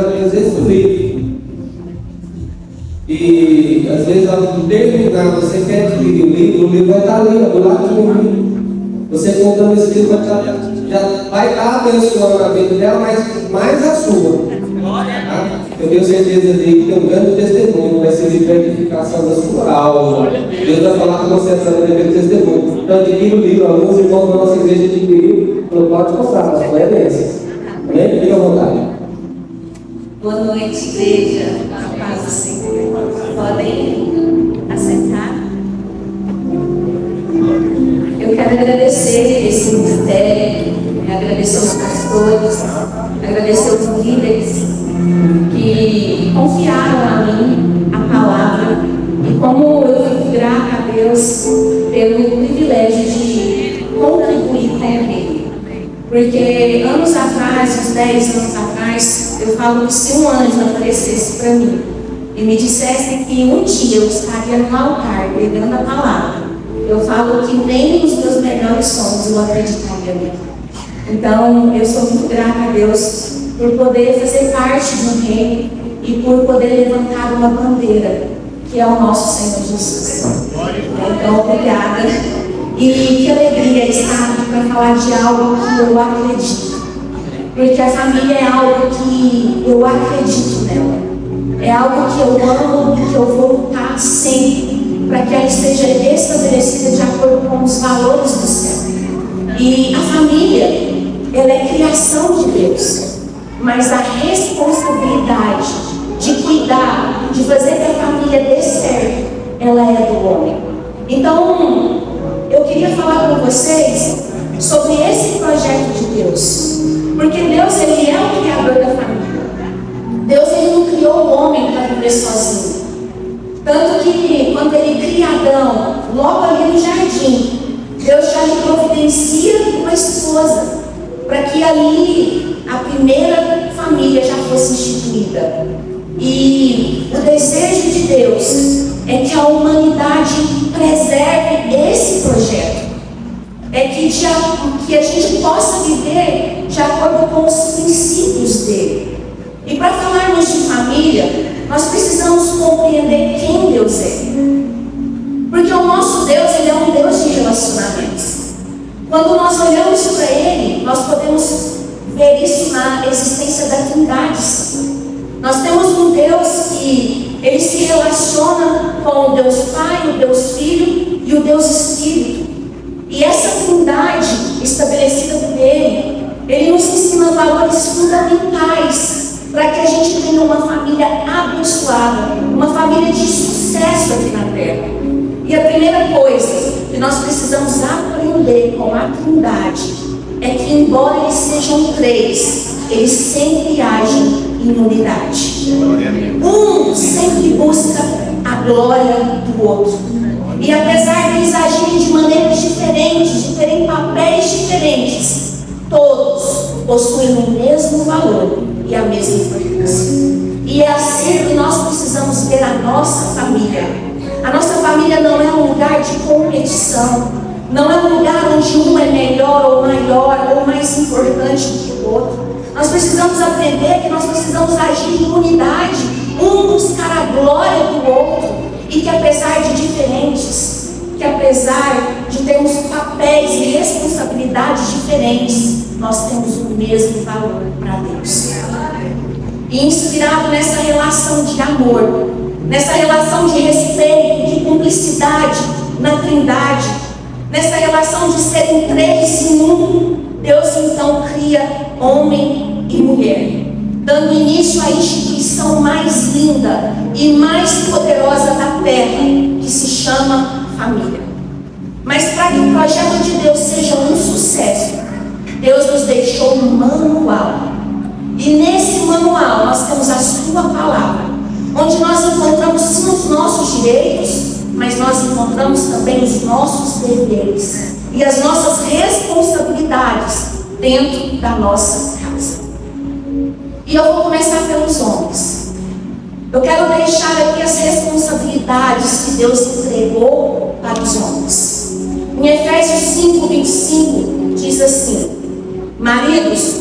às vezes o livro. E às vezes ao terminar, você quer adquirir o livro vai estar ali, do lado do livro. Você contando esse livro já vai estar abençoando a vida dela, mas mais a sua. Tá? Eu tenho certeza de que tem um grande testemunho, vai servir para edificação da sua alma. Deus vai falar com você através daquele testemunho. Então adquira o livro, alguns irmãos da nossa igreja adquiriram, não pode comprar, mas não é bênção. Amém? Fique à vontade. Boa noite, igreja. A paz do Senhor. Podem assentar? Eu quero agradecer esse ministério, agradecer os pastores, agradecer os líderes que confiaram a mim a palavra e como eu fico grata a Deus pelo privilégio de contribuir com ele. Porque anos atrás, uns 10 anos atrás, eu falo que se um anjo aparecesse para mim e me dissesse que um dia eu estaria no altar pregando a palavra, eu falo que nem nos meus melhores sonhos eu acreditaria nele. Então, eu sou muito grata a Deus por poder fazer parte de um reino e por poder levantar uma bandeira, que é o nosso Senhor Jesus. Então, obrigada. E que alegria estar aqui para falar de algo que eu acredito. Porque a família é algo que eu acredito nela. É algo que eu amo e que eu vou lutar sempre para que ela esteja estabelecida de acordo com os valores do céu. E a família, ela é criação de Deus. Mas a responsabilidade de cuidar, de fazer que a família dê certo, ela é do homem. Então, eu queria falar com vocês sobre esse projeto de Deus. Porque Deus, Ele é o criador da família. Deus, Ele não criou o homem para viver sozinho. Tanto que, quando Ele cria Adão, logo ali no jardim, Deus já lhe providencia uma esposa, para que ali a primeira família já fosse instituída. E o desejo de Deus é que a humanidade preserve esse projeto. É que a gente possa viver de acordo com os princípios dele. E para falarmos de família, nós precisamos compreender quem Deus é. Porque o nosso Deus, Ele é um Deus de relacionamentos. Quando nós olhamos para Ele, nós podemos ver isso na existência da Trindade. Nós temos um Deus que Ele se relaciona com o Deus Pai, o Deus Filho e o Deus Espírito. E essa Trindade estabelecida por Ele nos ensina valores fundamentais para que a gente tenha uma família abençoada, uma família de sucesso aqui na Terra. E a primeira coisa que nós precisamos aprender com a Trindade é que, embora eles sejam três, eles sempre agem em unidade. Um sempre busca a glória do outro. E apesar de eles agirem de maneiras diferentes, de terem papéis diferentes, todos possuem o mesmo valor e a mesma importância. E é assim que nós precisamos ver a nossa família. A nossa família não é um lugar de competição, não é um lugar onde um é melhor ou maior ou mais importante do que o outro. Nós precisamos aprender que nós precisamos agir em unidade, um buscar a glória do outro, e que apesar de diferentes, que apesar de termos papéis e responsabilidades diferentes, nós temos o mesmo valor para Deus. E inspirado nessa relação de amor, nessa relação de respeito, de cumplicidade na Trindade, nessa relação de serem três em um, Deus então cria homem e mulher, dando início à instituição mais linda e mais poderosa da terra, que se chama família. Mas para que o projeto de Deus seja um sucesso, Deus nos deixou um manual. E nesse manual nós temos a sua palavra, onde nós encontramos sim os nossos direitos, mas nós encontramos também os nossos deveres e as nossas responsabilidades dentro da nossa casa. E eu vou começar pelos homens. Eu quero deixar aqui as responsabilidades que Deus entregou para os homens. Em Efésios 5:25 diz assim: maridos,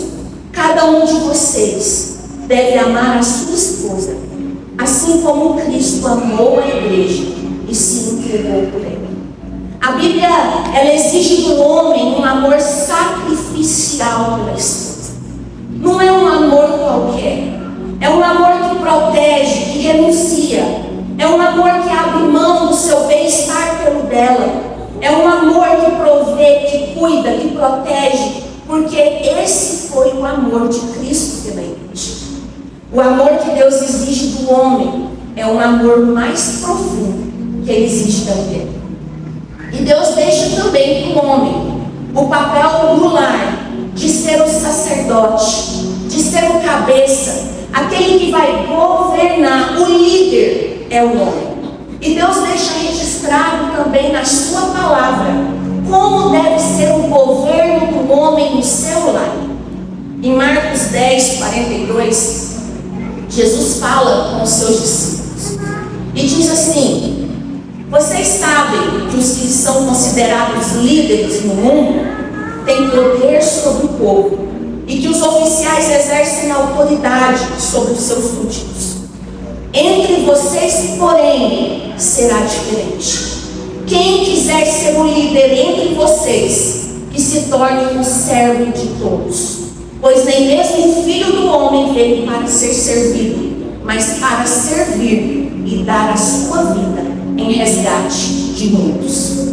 cada um de vocês deve amar a sua esposa, assim como Cristo amou a igreja e se entregou por ela. A Bíblia, ela exige do homem um amor sacrificial pela esposa. Não é um amor qualquer. É um amor que protege, que renuncia. É um amor que abre mão do seu bem-estar pelo dela. É um amor que provê, que cuida, que protege. Porque esse foi o amor de Cristo pela igreja. O amor que Deus exige do homem é um amor mais profundo que ele exige da mulher. E Deus deixa também para o homem o papel do lar, de ser o sacerdote, de ser o cabeça, aquele que vai governar. O líder é o homem. E Deus deixa registrado também na sua palavra como deve ser o governo do homem no seu lar. Em Marcos 10, 42, Jesus fala com os seus discípulos e diz assim: vocês sabem que os que são considerados líderes no mundo têm poder sobre o povo e que os oficiais exercem autoridade sobre os seus súditos. Entre vocês, porém, será diferente. Quem quiser ser o líder entre vocês, que se torne um servo de todos. Pois nem mesmo o Filho do Homem veio para ser servido, mas para servir e dar a sua vida em resgate de muitos.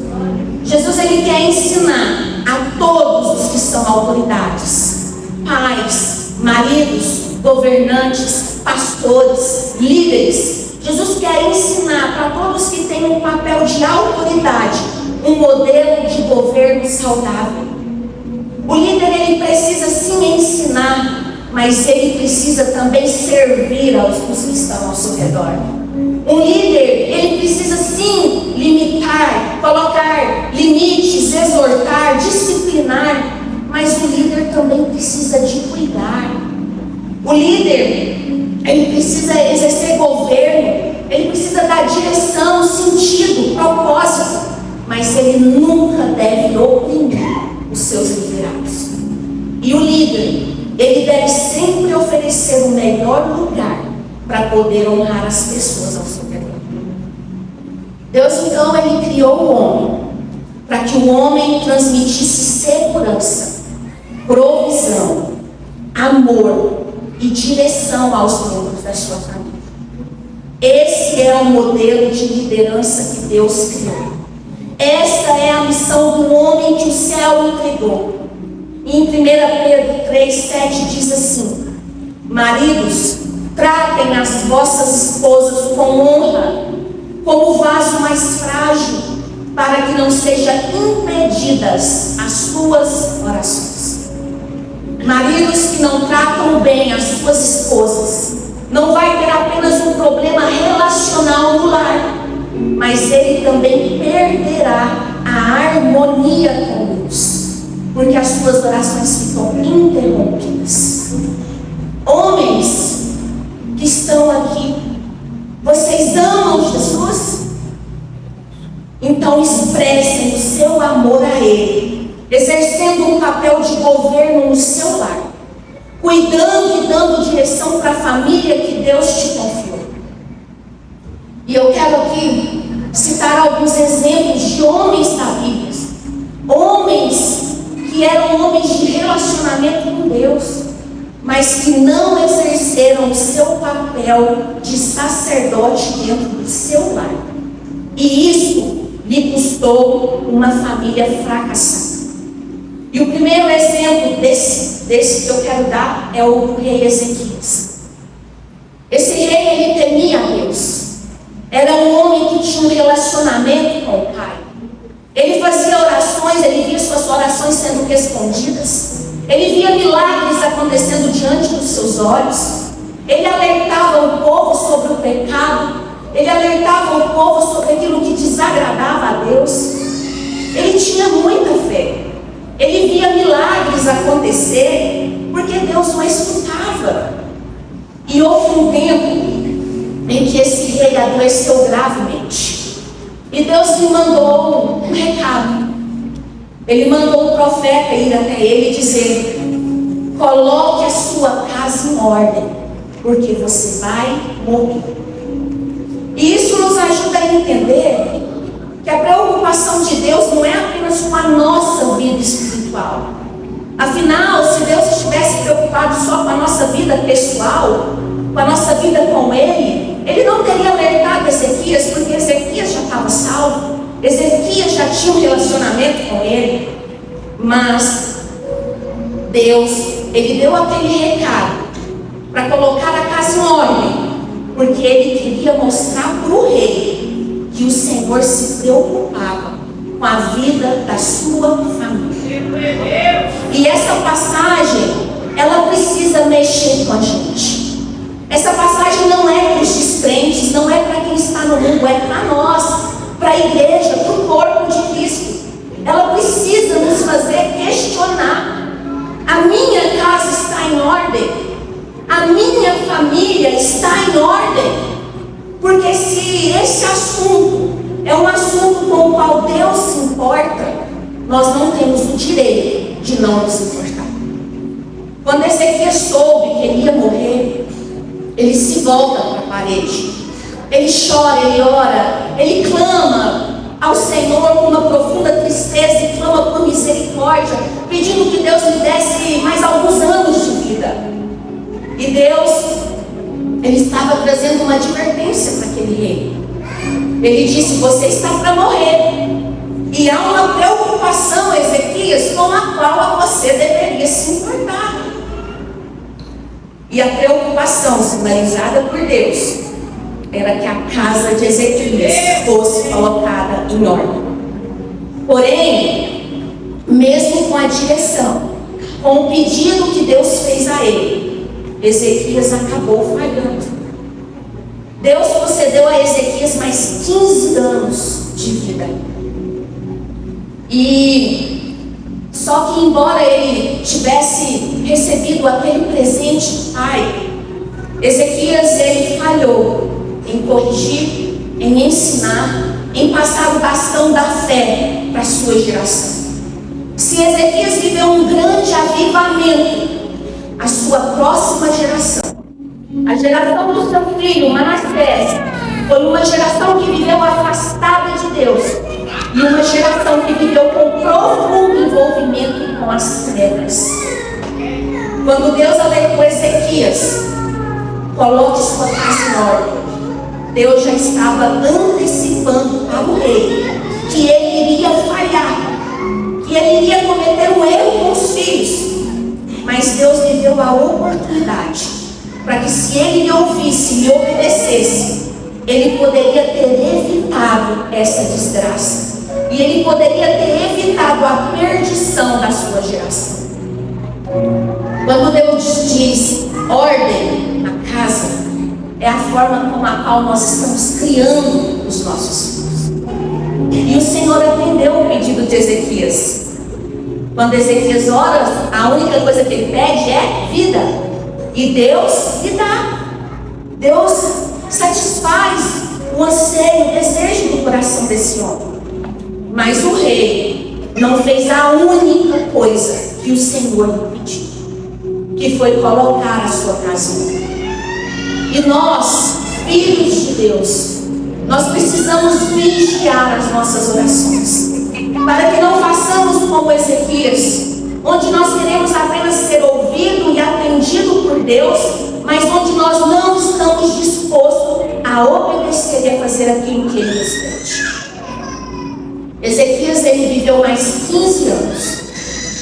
Jesus, ele quer ensinar a todos os que são autoridades, pais, maridos, governantes, pastores, líderes. Jesus quer ensinar para todos que têm um papel de autoridade, um modelo de governo saudável. O líder, ele precisa sim ensinar, mas ele precisa também servir aos que estão ao seu redor. Um líder, ele precisa sim limitar, colocar limites, exortar, disciplinar, mas o líder também precisa de cuidar. O líder, ele precisa exercer governo, ele precisa dar direção, sentido, propósito, mas ele nunca deve oprimir os seus liderados. E o líder, ele deve sempre oferecer o melhor lugar para poder honrar as pessoas ao seu redor. Deus, então, ele criou o homem para que o homem transmitisse segurança, provisão, amor e direção aos membros da sua família. Esse é o modelo de liderança que Deus criou. Esta é a missão do homem que o céu entregou. Em 1 Pedro 3,7 diz assim: maridos, tratem as vossas esposas com honra, como o vaso mais frágil, para que não sejam impedidas as suas orações. Maridos que não tratam bem as suas esposas, não vai ter apenas um problema relacional no lar, mas ele também perderá a harmonia com Deus, porque as suas orações ficam interrompidas. Homens que estão aqui, vocês amam Jesus? Então expressem o seu amor a Ele, exercendo um papel de governo no seu lar, cuidando e dando direção para a família que Deus te confiou. E eu quero aqui citar alguns exemplos de homens da Bíblia, homens que eram homens de relacionamento com Deus, mas que não exerceram o seu papel de sacerdote dentro do seu lar. E isso lhe custou uma família fracassada. E o primeiro exemplo desse que eu quero dar é o rei Ezequias. Esse rei, ele temia a Deus. Era um homem que tinha um relacionamento com o Pai. Ele fazia orações, ele via suas orações sendo respondidas. Ele via milagres acontecendo diante dos seus olhos. Ele alertava o povo sobre o pecado. Ele alertava o povo sobre aquilo que desagradava a Deus. Ele tinha muita fé. Ele via milagres acontecer, porque Deus o escutava. E houve um tempo em que esse rei adoeceu gravemente. E Deus lhe mandou um recado. Ele mandou o profeta ir até ele e dizer: coloque a sua casa em ordem, porque você vai morrer. E isso nos ajuda a entender que a preocupação de Deus não é apenas com a nossa vida espiritual. Afinal, se Deus estivesse preocupado só com a nossa vida pessoal, com a nossa vida com Ele, Ele não teria alertado Ezequias, porque Ezequias já estava salvo, Ezequias já tinha um relacionamento com Ele. Mas Deus, Ele deu aquele recado para colocar a casa em ordem, porque Ele queria mostrar para o rei que o Senhor se preocupava com a vida da sua família. E essa passagem, ela precisa mexer com a gente. Essa passagem não é para os descrentes, não é para quem está no mundo, é para nós, para a igreja, para o corpo de Cristo. Ela precisa nos fazer questionar: a minha casa está em ordem? A minha família está em ordem? Porque se esse assunto é um assunto com o qual Deus se importa, nós não temos o direito de não nos importar. Quando Ezequias soube que ele ia morrer, ele se volta para a parede, ele chora, ele ora, ele clama ao Senhor com uma profunda tristeza e clama por misericórdia, pedindo que Deus lhe desse mais alguns anos de vida. E Deus, Ele estava trazendo uma advertência para aquele rei. Ele disse: você está para morrer, e há uma preocupação, Ezequias, com a qual você deveria se importar. E a preocupação sinalizada por Deus era que a casa de Ezequias fosse colocada em ordem. Porém, mesmo com a direção, com o pedido que Deus fez a ele, Ezequias acabou falhando. Deus concedeu a Ezequias mais 15 anos de vida. E só que, embora ele tivesse recebido aquele presente do pai, Ezequias, ele falhou em corrigir, em ensinar, em passar o bastão da fé para a sua geração. Se Ezequias viveu um grande avivamento, a sua próxima geração, a geração do seu filho Manassés, foi uma geração que viveu afastada de Deus, e uma geração que viveu com profundo envolvimento com as trevas. Quando Deus alertou Ezequias: coloque sua casa em ordem, Deus já estava antecipando para o rei que ele iria falhar, que ele iria cometer um erro com os filhos. Mas Deus lhe deu a oportunidade para que, se ele lhe ouvisse e lhe obedecesse, ele poderia ter evitado essa desgraça. E ele poderia ter evitado a perdição da sua geração. Quando Deus diz ordem na casa, é a forma com a qual nós estamos criando os nossos filhos. E o Senhor atendeu o pedido de Ezequias. Quando Ezequias ora, a única coisa que ele pede é vida. E Deus lhe dá. Deus satisfaz o anseio, o desejo do coração desse homem. Mas o rei não fez a única coisa que o Senhor lhe pediu, que foi colocar a sua casa em ordem. E nós, filhos de Deus, nós precisamos vigiar as nossas orações, para que não façamos como Ezequias, onde nós queremos apenas ser ouvido e atendido por Deus, mas onde nós não estamos dispostos a obedecer e a fazer aquilo que Ele nos pede. Ezequias, ele viveu mais 15 anos,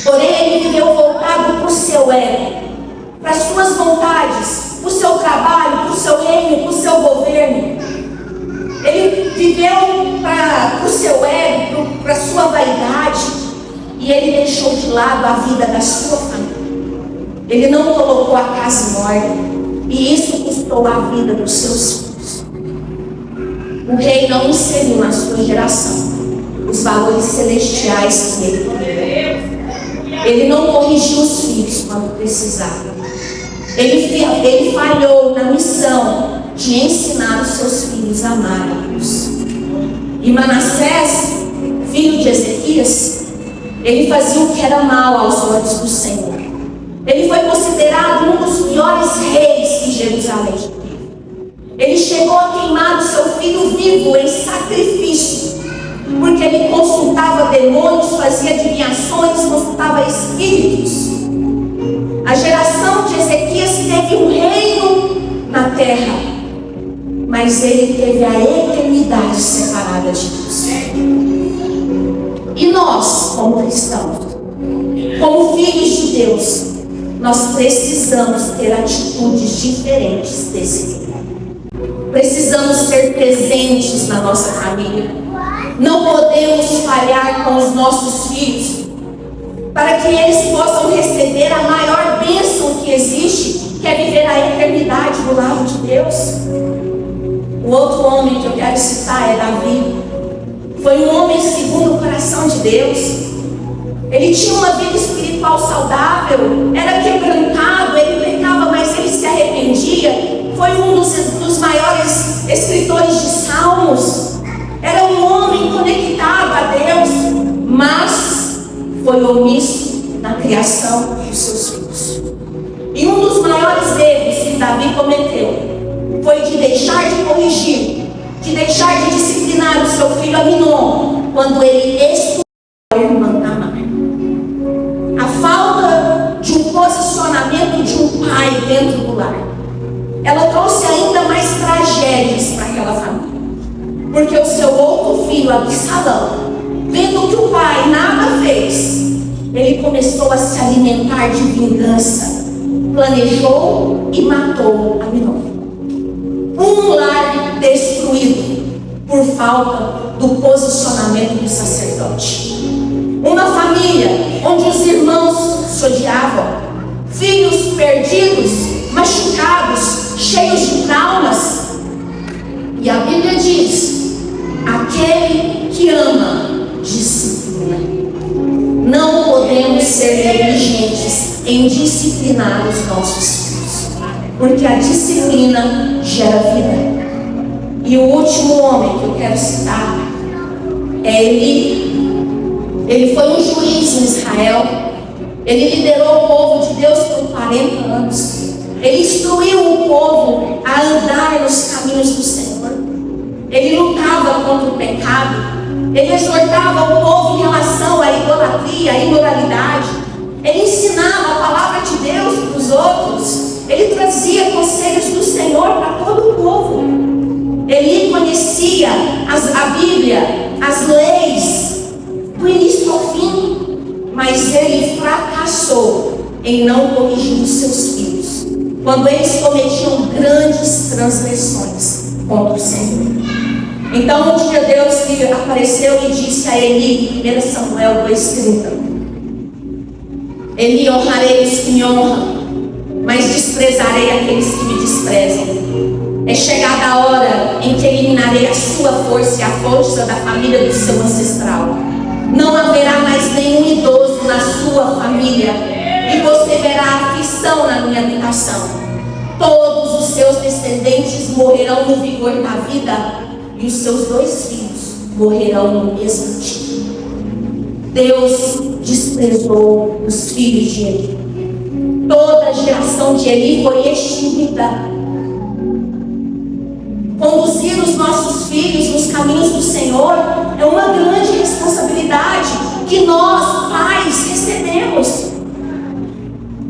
porém ele viveu voltado para o seu ego, para as suas vontades, para o seu trabalho, para o seu reino, para o seu governo. Ele viveu para o seu ego, para a sua vaidade, e ele deixou de lado a vida da sua família. Ele não colocou a casa em ordem, e isso custou a vida dos seus filhos. O rei não inseriu na sua geração os valores celestiais que ele queria. Ele não corrigiu os filhos quando precisava. Ele falhou na missão de ensinar os seus filhos a amar a Deus. E Manassés, filho de Ezequias, ele fazia o que era mal aos olhos do Senhor. Ele foi considerado um dos piores reis que Jerusalém já teve. Ele chegou a queimar o seu filho vivo em sacrifício, porque ele consultava demônios, fazia adivinhações, consultava espíritos. A geração de Ezequias teve um reino na terra, mas ele teve a eternidade separada de Deus. E nós, como cristãos, como filhos de Deus, nós precisamos ter atitudes diferentes desse tipo. Precisamos ser presentes na nossa família. Não podemos falhar com os nossos filhos, para que eles possam receber a maior bênção que existe, que é viver a eternidade do lado de Deus. O outro homem que eu quero citar é Davi. Foi um homem segundo o coração de Deus. Ele tinha uma vida espiritual saudável, era quebrantado, ele pecava, mas ele se arrependia. Foi um dos maiores escritores de salmos. Era um homem conectado a Deus, mas foi omisso na criação dos seus filhos. E um dos maiores erros que Davi cometeu foi de deixar de corrigir, de deixar de disciplinar o seu filho Aminon, quando ele estudou a irmã Tamar. A falta de um posicionamento de um pai dentro do lar, ela trouxe ainda mais tragédias para aquela família. Porque o seu outro filho, Absalão, vendo que o pai nada fez, ele começou a se alimentar de vingança, planejou e matou Aminon. Um lar destruído por falta do posicionamento do sacerdote. Uma família onde os irmãos se odiavam, filhos perdidos, machucados, cheios de traumas. E a Bíblia diz: aquele que ama, disciplina. Não podemos ser negligentes em disciplinar os nossos filhos, porque a disciplina gera vida. E o último homem que eu quero citar é Eli. Ele foi um juiz em Israel. Ele liderou o povo de Deus por 40 anos. Ele instruiu o povo a andar nos caminhos do Senhor. Ele lutava contra o pecado. Ele exortava o povo em relação à idolatria, à imoralidade. Ele ensinava a palavra de Deus para os outros. Ele trazia conselhos do Senhor para todo o povo. Ele conhecia a Bíblia, as leis, do início ao fim. Mas ele fracassou em não corrigir os seus filhos, quando eles cometiam grandes transgressões contra o Senhor. Então um dia Deus lhe apareceu e disse a Eli, 1 Samuel 2,30: Eli, honrarei os que me honram, mas desprezarei aqueles que me desprezam. É chegada a hora em que eliminarei a sua força e a força da família do seu ancestral. Não haverá mais nenhum idoso na sua família, e você verá aflição na minha habitação. Todos os seus descendentes morrerão no vigor da vida, e os seus 2 filhos morrerão no mesmo dia. Deus desprezou os filhos de Eli. Toda a geração de Eli foi extinguida. Conduzir os nossos filhos nos caminhos do Senhor é uma grande responsabilidade que nós, pais, recebemos.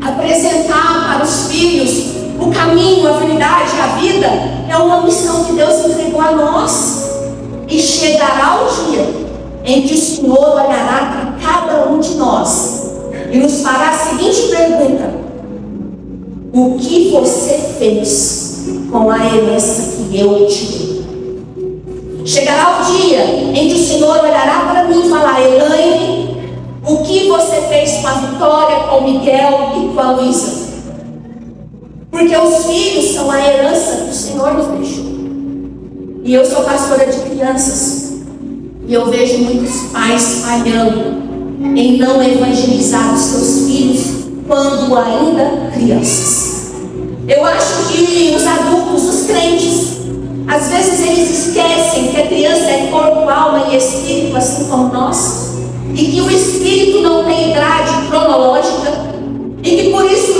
Apresentar para os filhos o caminho, a verdade, a vida é uma missão que Deus entregou a nós. E chegará o dia em que o Senhor olhará para cada um de nós e nos fará a seguinte pergunta: o que você fez com a herança que eu te dei? Chegará o dia em que o Senhor olhará para mim e falar: Elaine, o que você fez com a Vitória, com o Miguel e com a Luísa? Porque os filhos são a herança que o Senhor nos deixou. E eu sou pastora de crianças, e eu vejo muitos pais falhando em não evangelizar os seus filhos quando ainda crianças. Eu acho que os adultos, os crentes, às vezes eles esquecem que a criança é corpo, alma e espírito, assim como nós, e que o espírito não tem idade cronológica, e que por isso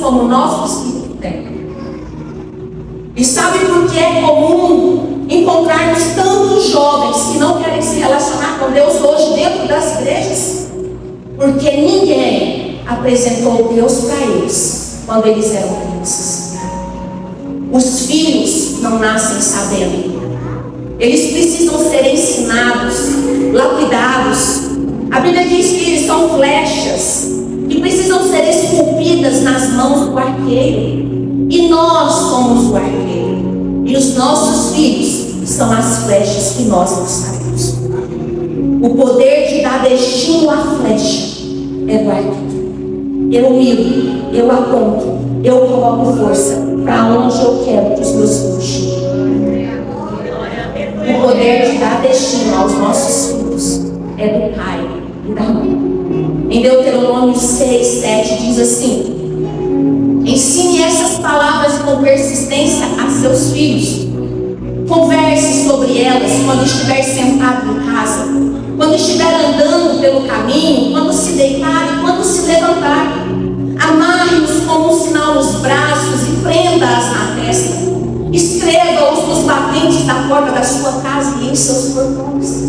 como o nosso Espírito tem. E sabe por que é comum encontrarmos tantos jovens que não querem se relacionar com Deus hoje dentro das igrejas? Porque ninguém apresentou Deus para eles quando eles eram crianças. Os filhos não nascem sabendo. Eles precisam ser ensinados, lapidados. A Bíblia diz que eles são flechas que precisam ser esculpidas nas mãos do arqueiro. E nós somos o arqueiro. E os nossos filhos são as flechas que nós lançaremos. O poder de dar destino à flecha é do arqueiro. Eu miro, eu aponto, eu coloco força para onde eu quero que os meus filhos cheguem. O poder de dar destino aos nossos filhos é do pai e da mãe. Em Deuteronômio 6, 7 diz assim: ensine essas palavras com persistência a seus filhos. Converse sobre elas quando estiver sentado em casa, quando estiver andando pelo caminho, quando se deitar e quando se levantar. Amarre-os como um sinal nos braços e prenda-as na testa. Escreva-os nos batentes da porta da sua casa e em seus portões.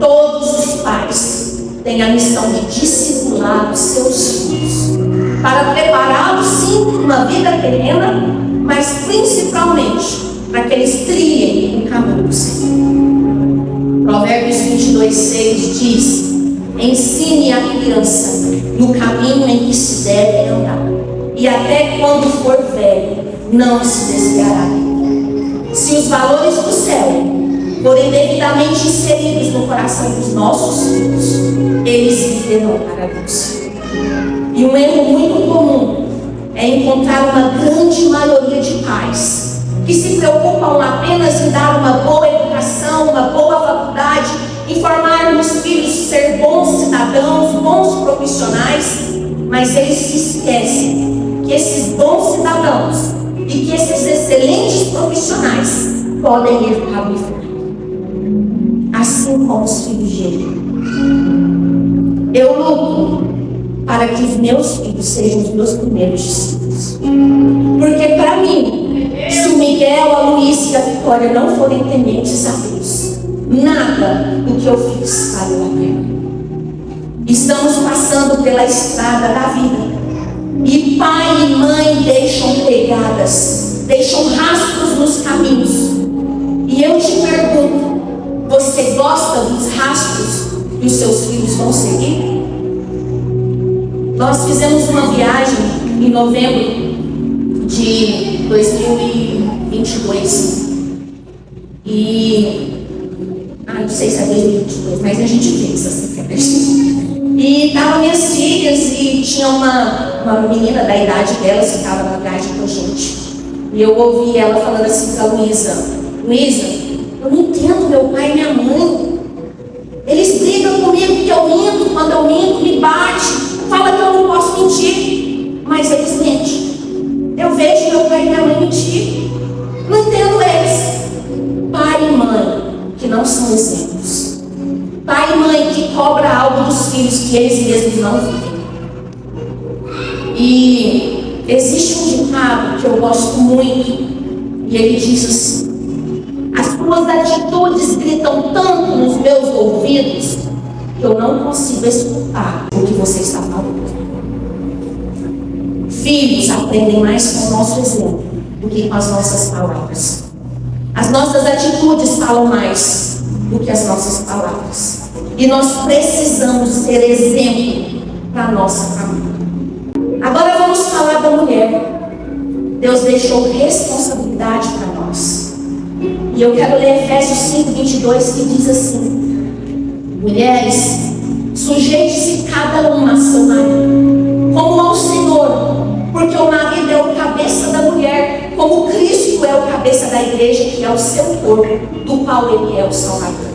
Todos os pais têm a missão de discipular os seus filhos, para prepará-los sim para uma vida terrena, mas principalmente para que eles triem o caminho do Senhor. Provérbios 22, 6 diz: ensine a criança no caminho em que se deve andar, e até quando for velho não se desviará dele. Se os valores do céu forem devidamente inseridos no coração dos nossos filhos, eles viverão para Deus. E um erro muito comum é encontrar uma grande maioria de pais que se preocupam apenas em dar uma boa educação, uma boa faculdade, em formar nos filhos ser bons cidadãos, bons profissionais, mas eles se esquecem que esses bons cidadãos e que esses excelentes profissionais podem ir para o inferno, assim como os filhos de Eli. Eu luto para que os meus filhos sejam os meus primeiros discípulos, porque para mim, se o Miguel, a Luísa e a Vitória não forem tementes a Deus, nada do que eu fiz valeu a pena. Estamos passando pela estrada da vida, e pai e mãe deixam pegadas, deixam rastros nos caminhos. E eu te pergunto: você gosta dos rastros que os seus filhos vão seguir? Nós fizemos uma viagem em novembro de 2022 não sei se é 2022, mas a gente fez essa viagem. E estavam minhas filhas e tinha uma menina da idade delas que estava na viagem com a gente. E eu ouvi ela falando assim para a Luísa: Luísa, eu não entendo meu pai e minha mãe. Eles brigam comigo porque eu minto, quando eu minto me bate, fala que eu não posso mentir, mas eles mentem. Eu vejo meu pai e minha mãe mentir, não entendo eles. Pai e mãe que não são exemplos. Pai e mãe que cobra algo dos filhos que eles mesmos não vivem. E existe um ditado que eu gosto muito, e ele diz assim: as tuas atitudes gritam tanto nos meus ouvidos que eu não consigo escutar o que você está falando. Filhos aprendem mais com o nosso exemplo do que com as nossas palavras. As nossas atitudes falam mais do que as nossas palavras. E nós precisamos ser exemplo para a nossa família. Agora vamos falar da mulher. Deus deixou responsabilidade para nós. E eu quero ler Efésios 5, 22, que diz assim: mulheres, sujeite-se cada uma a seu marido, como ao Senhor, porque o marido é o cabeça da mulher, como Cristo é o cabeça da igreja, que é o seu corpo, do qual ele é o Salvador.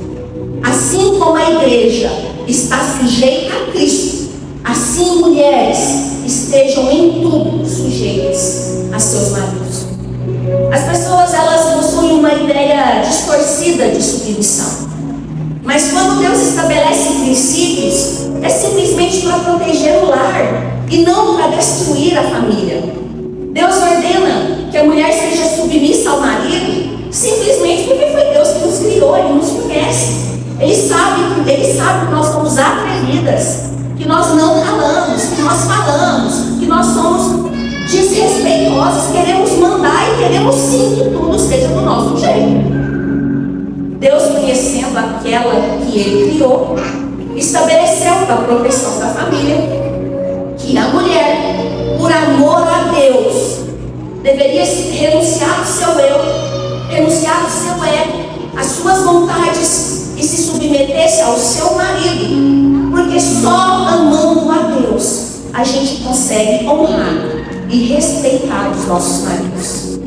Assim como a igreja está sujeita a Cristo, assim mulheres estejam em tudo sujeitas a seus maridos. As pessoas, elas possuem uma ideia distorcida de submissão. Mas quando Deus estabelece princípios, é simplesmente para proteger o lar. e não para destruir a família. Deus ordena que a mulher seja submissa ao marido simplesmente porque foi Deus que nos criou, Ele nos conhece. Ele sabe que nós somos atrevidas, que nós não calamos, que nós falamos, que nós somos desrespeitosas, queremos mandar e queremos sim que tudo seja do nosso jeito. Deus, conhecendo aquela que Ele criou, estabeleceu para a proteção da família que a mulher, por amor a Deus, deveria renunciar ao seu eu, renunciar ao seu ego, às suas vontades e se submetesse ao seu marido, porque só amando a Deus a gente consegue honrar e respeitar os nossos maridos.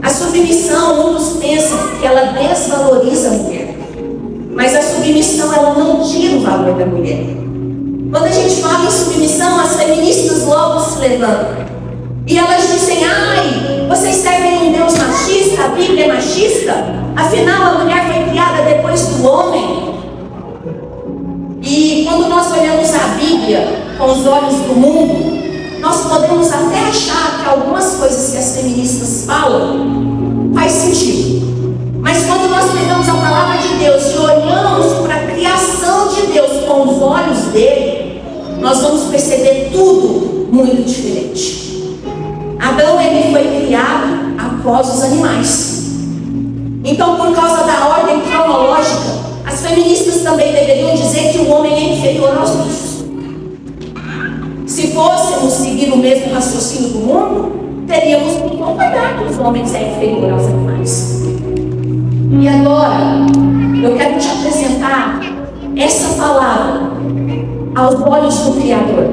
A submissão, muitos pensam que ela desvaloriza a mulher, mas a submissão, ela não tira o valor da mulher. Quando a gente fala em submissão, as feministas logo se levantam e elas dizem: ai, vocês servem um Deus machista, a Bíblia é machista, afinal a mulher foi criada depois do homem. E quando nós olhamos a Bíblia com os olhos do mundo, nós podemos até achar que algumas coisas que as feministas falam faz sentido. Mas quando nós pegamos a palavra de Deus e olhamos para a criação de Deus com os olhos dele, nós vamos perceber tudo muito diferente. Adão, ele foi criado após os animais. Então, por causa da ordem cronológica, as feministas também deveriam dizer que o homem é inferior aos bichos. Se fôssemos seguir o mesmo raciocínio do mundo, teríamos que concordar que os homens é inferior aos animais. E agora, eu quero te apresentar essa palavra aos olhos do Criador.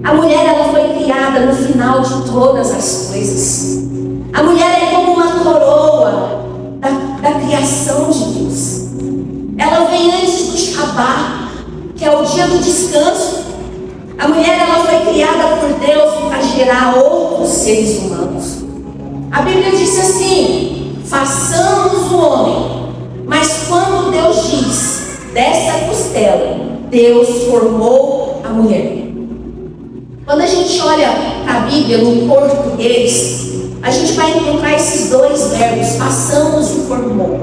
A mulher, ela foi criada no final de todas as coisas. A mulher é como uma coroa da criação de Deus. Ela vem antes do Shabá, que é o dia do descanso. A mulher, ela foi criada por Deus para gerar outros seres humanos. A Bíblia diz assim: façamos o homem. Mas quando Deus diz dessa costela, Deus formou a mulher. Quando a gente olha para a Bíblia no português, a gente vai encontrar esses dois verbos, façamos e formou,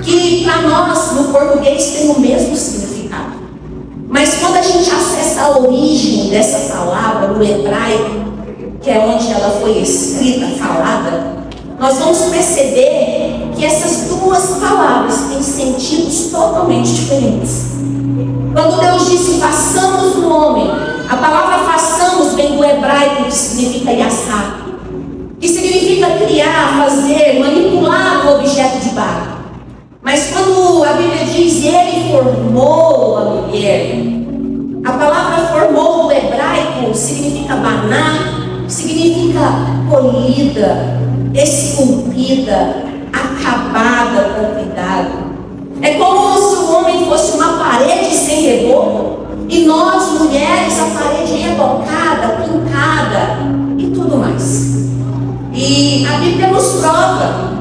que para nós no português tem o mesmo significado. Mas quando a gente acessa a origem dessa palavra no hebraico, que é onde ela foi escrita, falada, nós vamos perceber que essas duas palavras têm sentidos totalmente diferentes. Quando Deus disse façamos o homem, a palavra façamos vem do hebraico, que significa yassá, que significa criar, fazer, manipular o objeto de barro. Mas quando a Bíblia diz ele formou a mulher, a palavra formou do hebraico significa baná, significa polida, esculpida, acabada com cuidado. É como se o homem fosse uma parede sem reboco e nós, mulheres, a parede rebocada, pintada e tudo mais. E a Bíblia nos prova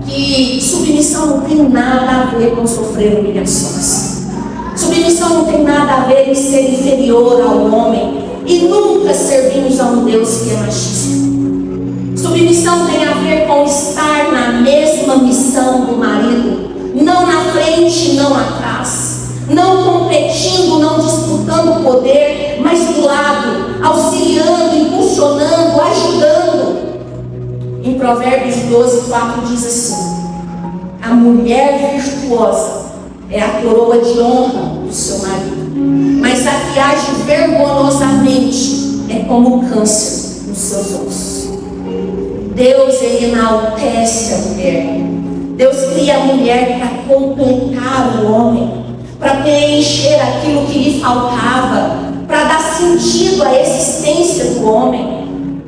que submissão não tem nada a ver com sofrer humilhações. Submissão não tem nada a ver em ser inferior ao homem e nunca servimos a um Deus que é machista. Submissão tem a ver com estar na mesma missão do marido, não na frente, não atrás, não competindo, não disputando poder, mas do lado, auxiliando, impulsionando, ajudando. Em Provérbios 12:4 diz assim: a mulher virtuosa é a coroa de honra do seu marido, mas a que age vergonhosamente é como câncer nos seus ossos. Deus, ele enaltece a mulher. Deus cria a mulher para completar o homem, para preencher aquilo que lhe faltava, para dar sentido à existência do homem.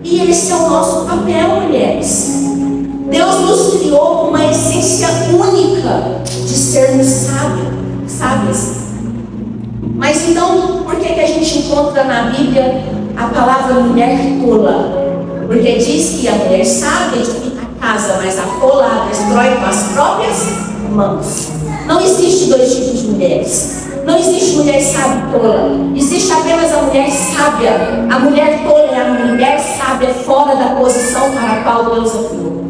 E esse é o nosso papel, mulheres. Deus nos criou com uma essência única de sermos sábias. Mas então, por que a gente encontra na Bíblia a palavra mulher tola? Porque diz que a mulher sábia edifica a casa, mas a tola a destrói com as próprias mãos. Não existe dois tipos de mulheres. Não existe mulher sábia e tola. Existe apenas a mulher sábia. A mulher tola é a mulher sábia fora da posição para a qual Deus a criou.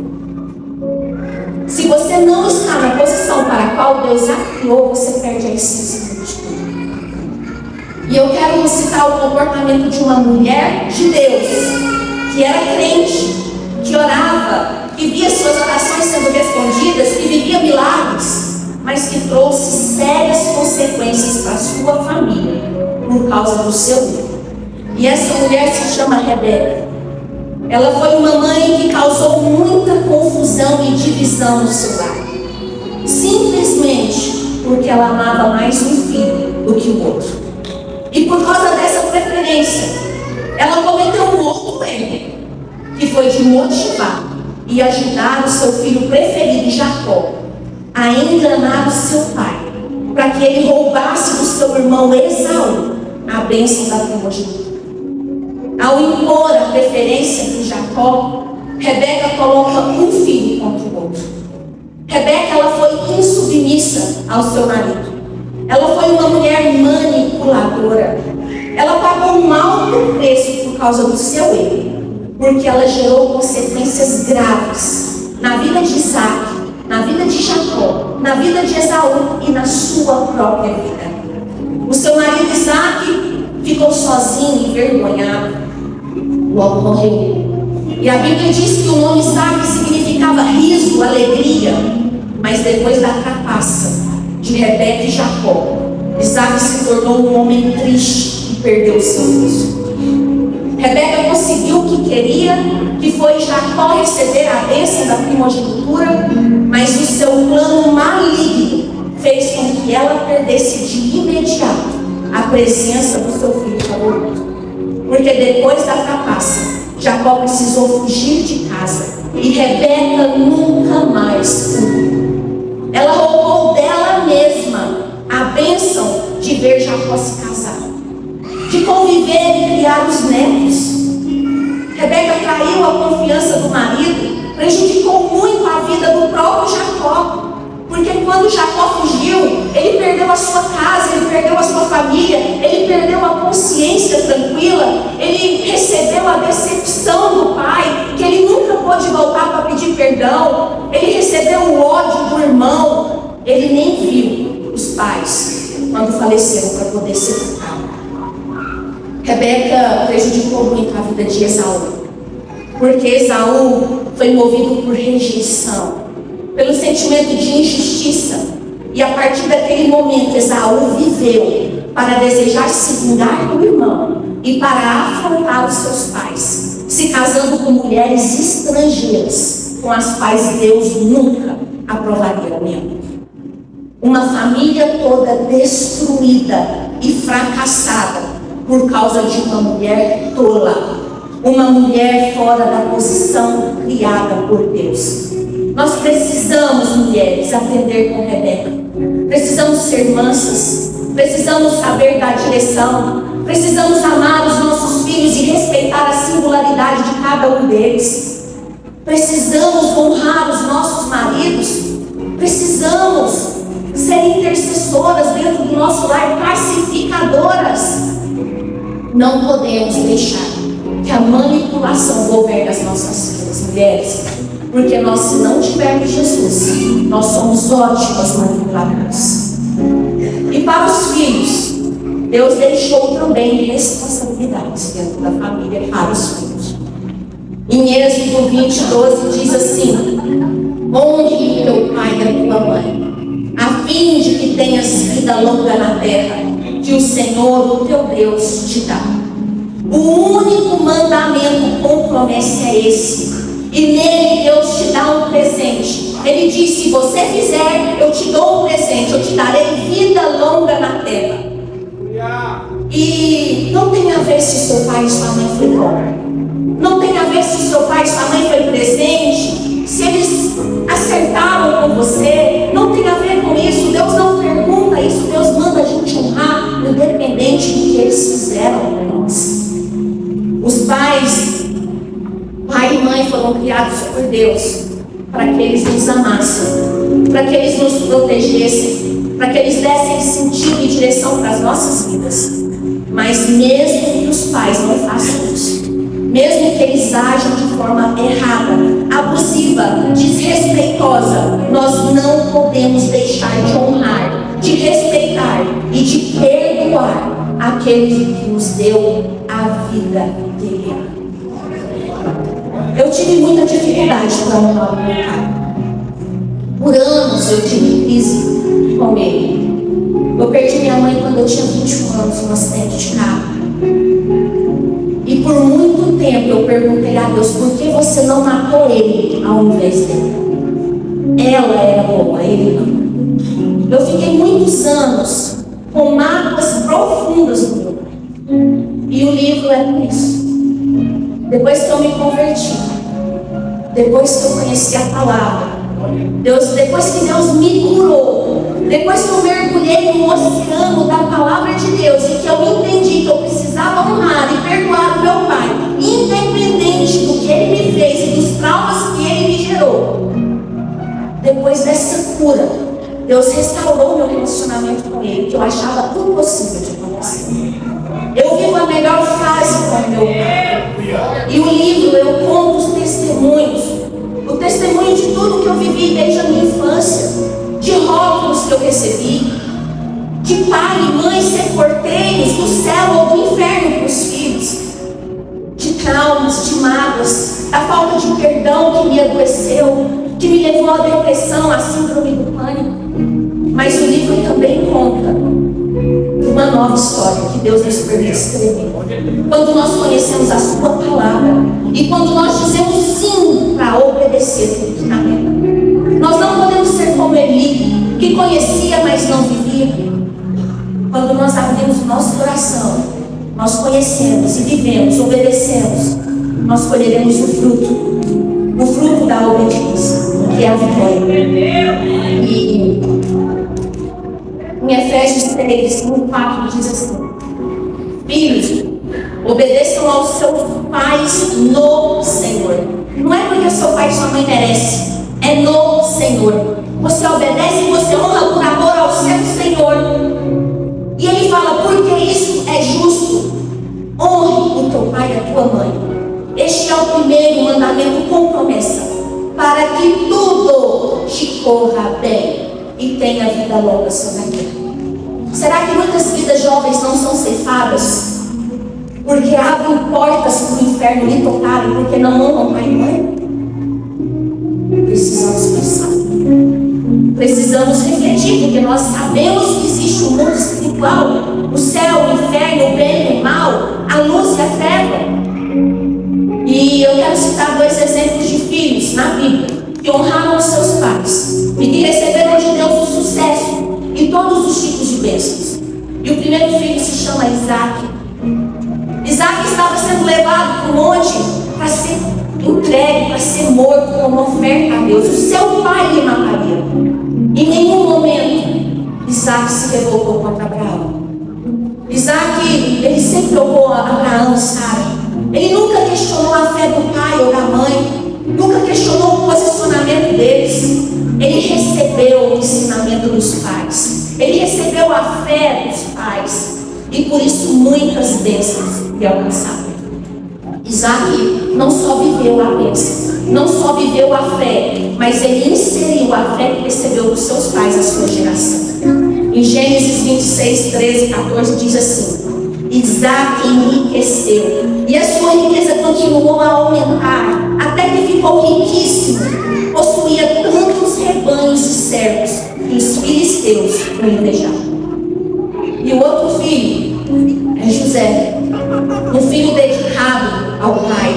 Se você não está na posição para a qual Deus a criou, você perde a essência de tudo. E eu quero citar o comportamento de uma mulher de Deus, que era crente, que orava, que via suas orações sendo respondidas, que vivia milagres, mas que trouxe sérias consequências para a sua família por causa do seu erro. E essa mulher se chama Rebeca. Ela foi uma mãe que causou muita confusão e divisão no seu lar, simplesmente porque ela amava mais um filho do que o outro. E por causa dessa preferência, ela cometeu um outro erro, que foi de motivar e ajudar o seu filho preferido, Jacó, a enganar o seu pai, para que ele roubasse do seu irmão Esaú a bênção da primogenitura. Ao impor a preferência de Jacó, Rebeca coloca um filho contra o outro. Rebeca, ela foi insubmissa ao seu marido. Ela foi uma mulher manipuladora. Ela pagou um alto preço por causa do seu erro, porque ela gerou consequências graves na vida de Isaac, na vida de Jacó, na vida de Esaú e na sua própria vida. O seu marido Isaac ficou sozinho e envergonhado, logo morreu. E a Bíblia diz que o nome Isaac significava riso, alegria, mas depois da trapaça de Rebeca e Jacó, Isaac se tornou um homem triste e perdeu o seu riso. Rebeca conseguiu o que queria, que foi Jacó receber a bênção da primogenitura, mas o seu plano maligno fez com que ela perdesse de imediato a presença do seu filho favorito. Porque depois da trapaça, Jacó precisou fugir de casa e Rebeca nunca mais fugiu. Ela roubou dela mesma a bênção de ver Jacó se casar, de conviver e criar os netos. Rebeca traiu a confiança do marido, prejudicou muito a vida do próprio Jacó, porque quando Jacó fugiu, ele perdeu a sua casa, ele perdeu a sua família, ele perdeu a consciência tranquila, ele recebeu a decepção do pai, que ele nunca pôde voltar para pedir perdão, ele recebeu o ódio do irmão, ele nem viu os pais quando faleceram para poder sepultar. Rebeca prejudicou muito a vida de Esaú, porque Esaú foi movido por rejeição, pelo sentimento de injustiça, e a partir daquele momento Esaú viveu para desejar se vingar do irmão e para afrontar os seus pais, se casando com mulheres estrangeiras, com as quais Deus nunca aprovaria o mesmo. Uma família toda destruída e fracassada por causa de uma mulher tola, uma mulher fora da posição criada por Deus. Nós precisamos, mulheres, aprender com Rebeca. Precisamos ser mansas, precisamos saber dar direção, precisamos amar os nossos filhos e respeitar a singularidade de cada um deles. Precisamos honrar os nossos maridos, precisamos ser intercessoras dentro do nosso lar, pacificadoras. Não podemos deixar que a manipulação governe as nossas vidas, mulheres, porque nós, se não tivermos Jesus, nós somos ótimas manipuladoras. E para os filhos, Deus deixou também responsabilidades dentro da família para os filhos. Em Êxodo 20:12 diz assim: honre teu pai e a tua mãe, a fim de que tenhas vida longa na terra, que o Senhor, o teu Deus, te dá. O único mandamento com promessa é esse, e nele Deus te dá um presente. Ele diz: se você fizer, eu te dou um presente, eu te darei vida longa na terra. E não tem a ver se seu pai e sua mãe foi bom, não tem a ver se seu pai e sua mãe foi presente, se eles acertaram com você, não tem a ver com isso. Deus não pergunta isso, Deus manda a gente honrar, independente do que eles fizeram com nós. Os pais, pai e mãe, foram criados por Deus para que eles nos amassem, para que eles nos protegessem, para que eles dessem sentido e direção para as nossas vidas. Mas mesmo que os pais não façam isso, mesmo que eles ajam de forma errada, abusiva, desrespeitosa, nós não podemos deixar de honrar, de respeitar e de perdoar aquele que nos deu a vida dele. Eu tive muita dificuldade para honrar o meu pai. Por anos eu tive crise com ele. Eu perdi minha mãe quando eu tinha 21 anos, num acidente de carro. E por muito tempo eu perguntei a Deus, por que você não matou ele ao invés dele? Ela era boa, ele não. Eu fiquei muitos anos com mágoas profundas no meu pai. E o livro é por isso. Depois que eu me converti, depois que eu conheci a palavra, depois que Deus me curou, depois que eu mergulhei no oceano da palavra de Deus e que eu entendi que eu precisava honrar e perdoar o meu pai, independente do que ele me fez e dos traumas que ele me gerou, depois dessa cura, Deus restaurou meu relacionamento com ele, que eu achava impossível de acontecer. Eu vivo a melhor fase com o meu pai. E o livro, eu conto os testemunhos. O testemunho de tudo que eu vivi desde a minha infância, de rótulos que eu recebi, de pai e mãe ser porteiros do céu ou do inferno para os filhos, de traumas, de mágoas, da falta de perdão que me adoeceu, que me levou à depressão, à síndrome do pânico. Mas o livro também conta uma nova história que Deus nos permite escrever. Quando nós conhecemos a sua palavra e quando nós dizemos sim para obedecer tudo que está nela. Nós não podemos ser como Eli, que conhecia, mas não vivia. Quando nós abrimos o nosso coração, nós conhecemos e vivemos, obedecemos, nós colheremos o fruto da obediência, que é a vitória. E em Efésios 3, 1:4 diz assim: filhos, obedeçam aos seus pais no Senhor. Não é porque seu pai e sua mãe merecem, é no Senhor. Você obedece e você honra por amor ao seu Senhor. E ele fala, porque isso é justo. Honre o teu pai e a tua mãe. Este é o primeiro mandamento com promessa, para que tudo te corra bem e tenha vida longa sobre a terra. Será que muitas vidas jovens não são ceifadas porque abrem portas para o inferno lhe tocarem, porque não honram pai e mãe? Precisamos pensar, precisamos refletir, porque nós sabemos que existe um mundo espiritual, o céu, o inferno, o bem e o mal, a luz e a treva. E eu quero citar 2 exemplos de filhos na Bíblia que honraram os seus pais e que receberam de Deus o sucesso e todos os tipos de bênçãos. E o primeiro filho se chama Isaac. Isaac estava sendo levado para o monte para ser entregue, para ser morto como oferta a Deus. O seu pai lhe mataria. Em nenhum momento Isaac se revoltou contra Abraão. Isaac, ele sempre honrou Abraão e Sara. Ele nunca questionou a fé do pai ou da mãe, nunca questionou o posicionamento deles. Ele recebeu o ensinamento dos pais, ele recebeu a fé dos pais, e por isso muitas bênçãos lhe alcançaram. Isaac não só viveu a bênção, não só viveu a fé, mas ele inseriu a fé que recebeu dos seus pais à sua geração. Em Gênesis 26, 13 e 14 diz assim: Isaac enriqueceu e a sua riqueza continuou a aumentar até que ficou riquíssimo. Possuía tantos rebanhos e servos que os filisteus o invejavam. E o outro filho é José, um filho dedicado ao pai.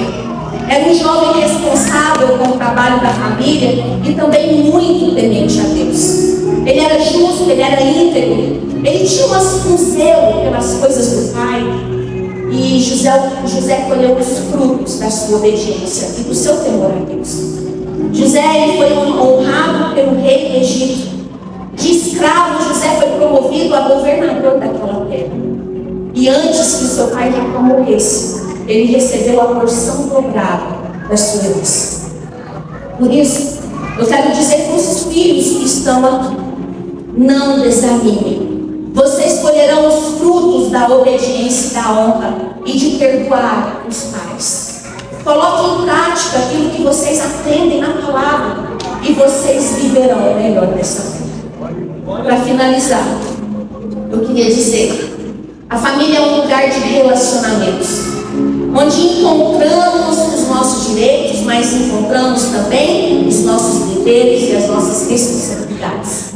Era um jovem responsável com o trabalho da família e também muito temente a Deus. Ele era justo, ele era íntegro, ele tinha um zelo pelas coisas do pai. E José colheu os frutos da sua obediência e do seu temor a Deus. José, ele foi honrado pelo rei do Egito. De escravo, José foi promovido a governador daquela terra. E antes que o seu pai Jacó morresse, ele recebeu a porção dobrada da sua herança. Por isso, eu quero dizer para os filhos que estão aqui: não desanimem, Vocês colherão os frutos da obediência e da honra e de perdoar os pais. Coloquem em prática aquilo que vocês aprendem na palavra e vocês viverão o melhor dessa vida. Para finalizar, eu queria dizer, a família é um lugar de relacionamentos, onde encontramos os nossos direitos, mas encontramos também os nossos deveres e as nossas responsabilidades.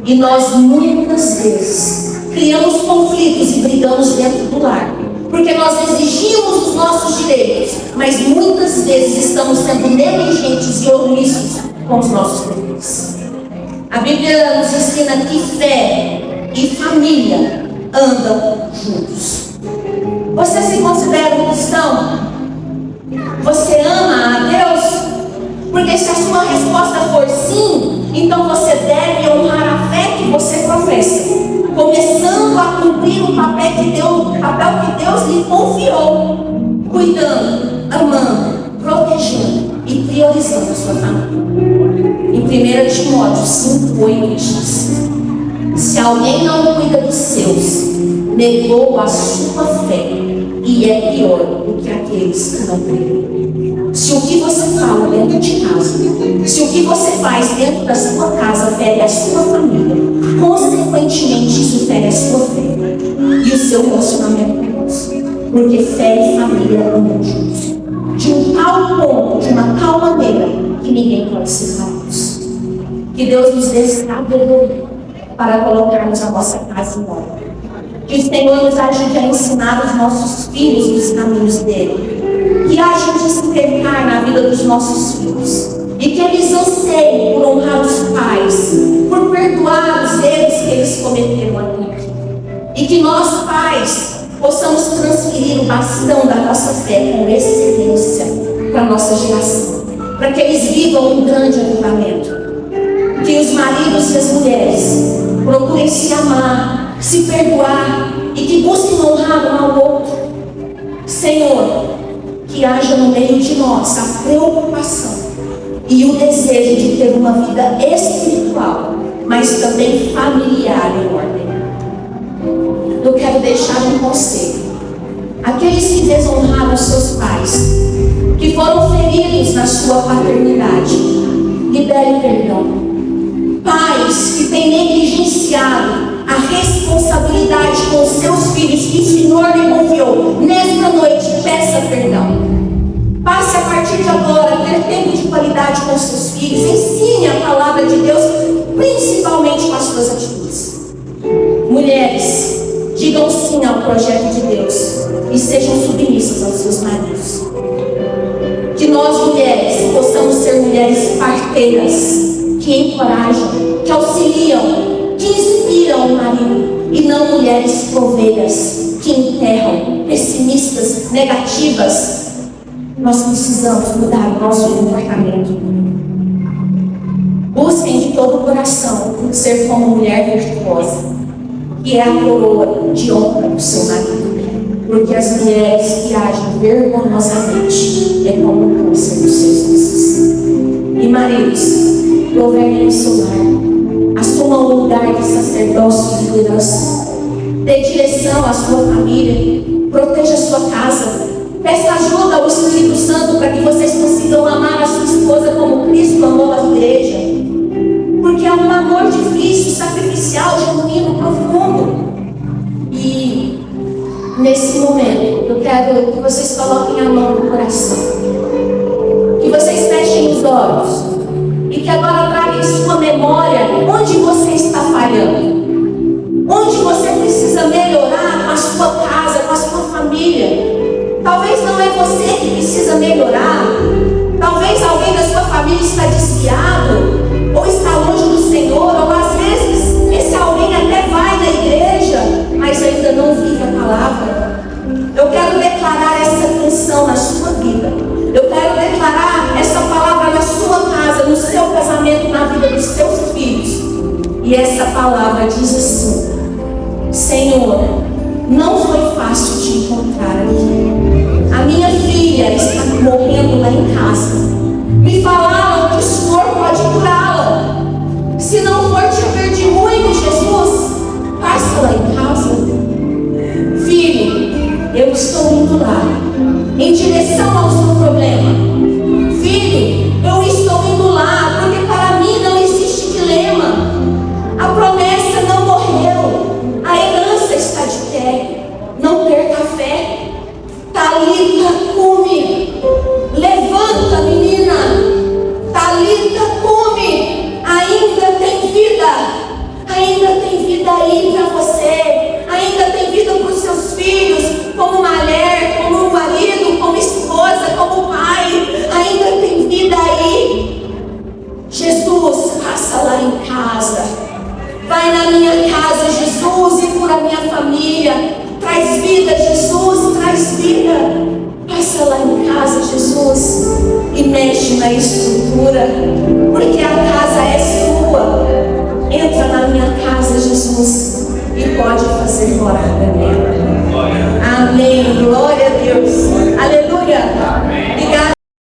E nós muitas vezes criamos conflitos e brigamos dentro do lar, porque nós exigimos os nossos direitos, mas muitas vezes estamos sendo negligentes e omissos com os nossos deveres. A Bíblia nos ensina que fé e família andam juntos. Você se considera um cristão? Você ama a Deus? Porque se a sua resposta for sim, então você deve honrar a fé que você professa, começando a cumprir o papel que Deus lhe confiou, cuidando, amando, protegendo e priorizando a sua família. Em 1 Timóteo 5:8 diz: se alguém não cuida dos seus, negou a sua fé e é pior do que aqueles que não creem. Se o que você fala dentro de casa, se o que você faz dentro da sua casa fere a sua família, consequentemente isso fere a sua fé e o seu relacionamento com Deus. Porque fé e família andam juntos, de um tal ponto, de uma tal maneira, que ninguém pode separá-los. Que Deus nos dê sabedoria para colocarmos a nossa casa em ordem. Que o Senhor nos ajude a ensinar os nossos filhos nos caminhos dele. Que haja um despertar na vida dos nossos filhos. E que eles anseiem por honrar os pais, por perdoar os erros que eles cometeram aqui. E que nós, pais, possamos transferir o bastão da nossa fé com excelência para a nossa geração. Para que eles vivam um grande avivamento. Que os maridos e as mulheres procurem se amar, se perdoar e que busquem honrar um ao outro. Senhor, que haja no meio de nós a preocupação e o desejo de ter uma vida espiritual, mas também familiar em ordem. Eu quero deixar um conselho. Aqueles que desonraram seus pais, que foram feridos na sua paternidade, liberem perdão. Pais que têm negligenciado a responsabilidade com os seus filhos que o Senhor lhe confiou, nesta noite peça perdão. Passe a partir de agora a ter tempo de qualidade com os seus filhos. Ensine a palavra de Deus, principalmente com as suas atitudes. Mulheres, digam sim ao projeto de Deus e sejam submissas aos seus maridos. Que nós, mulheres, possamos ser mulheres parteiras, que encorajam, que auxiliam, que inspiram o marido, e não mulheres coveiras, que enterram, pessimistas, negativas. Nós precisamos mudar o nosso comportamento. Busquem de todo o coração ser como mulher virtuosa, que é a coroa de honra do seu marido, porque as mulheres que agem vergonhosamente é como o câncer dos seus ossos. E maridos, governem o seu lar, assumam o lugar de sacerdócio e liderança, dê direção à sua família, proteja a sua casa, peça ajuda ao Espírito Santo para que vocês consigam amar a sua esposa como Cristo amou a igreja, porque é um amor difícil, sacrificial, genuíno, profundo. E nesse momento eu quero que vocês coloquem a mão no coração, que vocês fechem os olhos e que agora traga em sua memória onde você está falhando, onde você precisa melhorar com a sua casa, com a sua família. Talvez não é você que precisa melhorar, talvez alguém da sua família está desviado, ou está longe do Senhor, ou às vezes esse alguém até vai na igreja, mas ainda não vive a palavra. Eu quero declarar essa canção na sua vida. Eu quero declarar essa palavra na sua casa, no seu casamento, na vida dos seus filhos. E essa palavra diz assim: Senhor, não foi fácil te encontrar aqui. A minha filha está morrendo lá em casa. Me falaram que o Senhor pode curá-la. Se não for te ver de ruim, Jesus, faça-la em em direção ao seu problema. Filho, eu estou indo lá, porque para mim não existe dilema. A promessa não morreu, a herança está de pé. Não perca a fé. Talita cumi, levanta, menina. Talita cumi, ainda tem vida aí para você, ainda tem vida para os seus filhos, como mulher, como marido, como esposa, como pai, ainda tem vida aí. Jesus, passa lá em casa, vai na minha casa, Jesus, e cura a minha família, traz vida, Jesus, traz vida. Passa lá em casa, Jesus, e mexe na estrutura, porque a casa é sua. Entra na minha casa, Jesus, e pode fazer morada nela. Amém. Glória a Deus.